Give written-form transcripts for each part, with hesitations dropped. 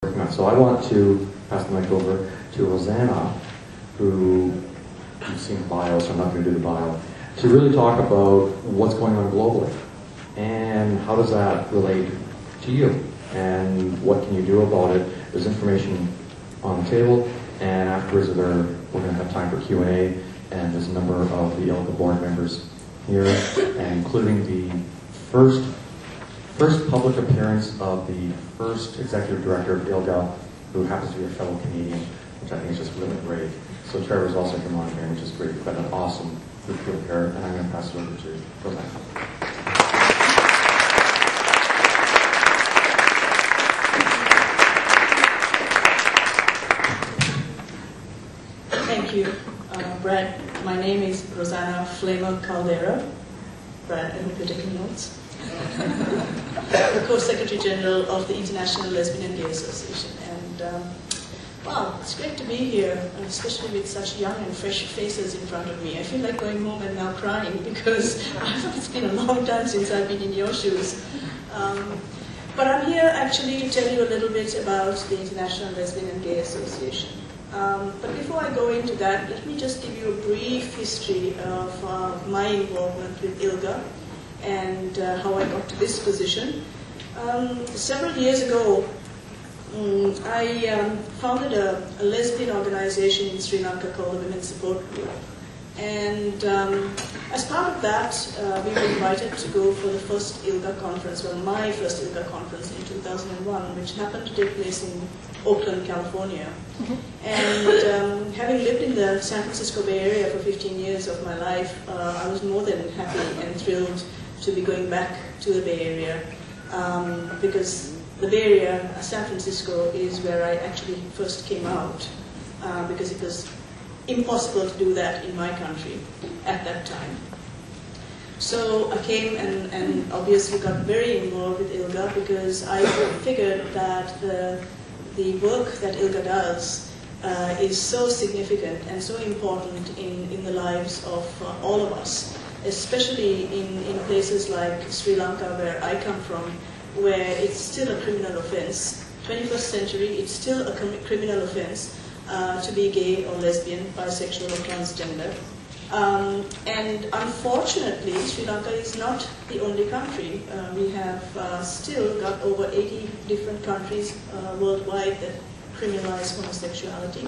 So I want to pass the mic over to Rosanna, who you've seen the bio, so I'm not going to do the bio, to really talk about what's going on globally and how does that relate to you and what can you do about it. There's information on the table, and afterwards we're going to have time for Q&A, and there's a number of the ILGA board members here, and including the first public appearance of the first executive director of ILGA, who happens to be a fellow Canadian, which I think is just really great. So Trevor's also come on here, which is great. We've got an awesome group of people here, and I'm going to pass it over to Rosanna. Thank you, Brad. My name is Rosanna Caldera. Brad, I hope you're taking notes. The Co-Secretary General of the International Lesbian and Gay Association. And wow, it's great to be here, especially with such young and fresh faces in front of me. I feel like going home and now crying because it's been a long time since I've been in your shoes. But I'm here actually to tell you a little bit about the International Lesbian and Gay Association. But before I go into that, let me just give you a brief history of my involvement with ILGA and how I got to this position. Several years ago, I founded a lesbian organization in Sri Lanka called the Women's Support Group. And as part of that, we were invited to go for the first ILGA conference, well, my first ILGA conference in 2001, which happened to take place in Oakland, California. And having lived in the San Francisco Bay Area for 15 years of my life, I was more than happy and thrilled to be going back to the Bay Area, because the Bay Area, San Francisco, is where I actually first came out, because it was impossible to do that in my country at that time. So I came and obviously got very involved with ILGA because I figured that the work that ILGA does is so significant and so important in the lives of all of us, especially in places like Sri Lanka, where I come from, where it's still a criminal offense. 21st century, it's still a criminal offense to be gay or lesbian, bisexual or transgender. And unfortunately, Sri Lanka is not the only country. We have still got over 80 different countries worldwide that criminalize homosexuality.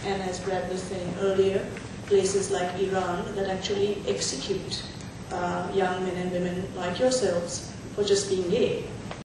And as Brad was saying earlier, places like Iran that actually execute young men and women like yourselves for just being gay.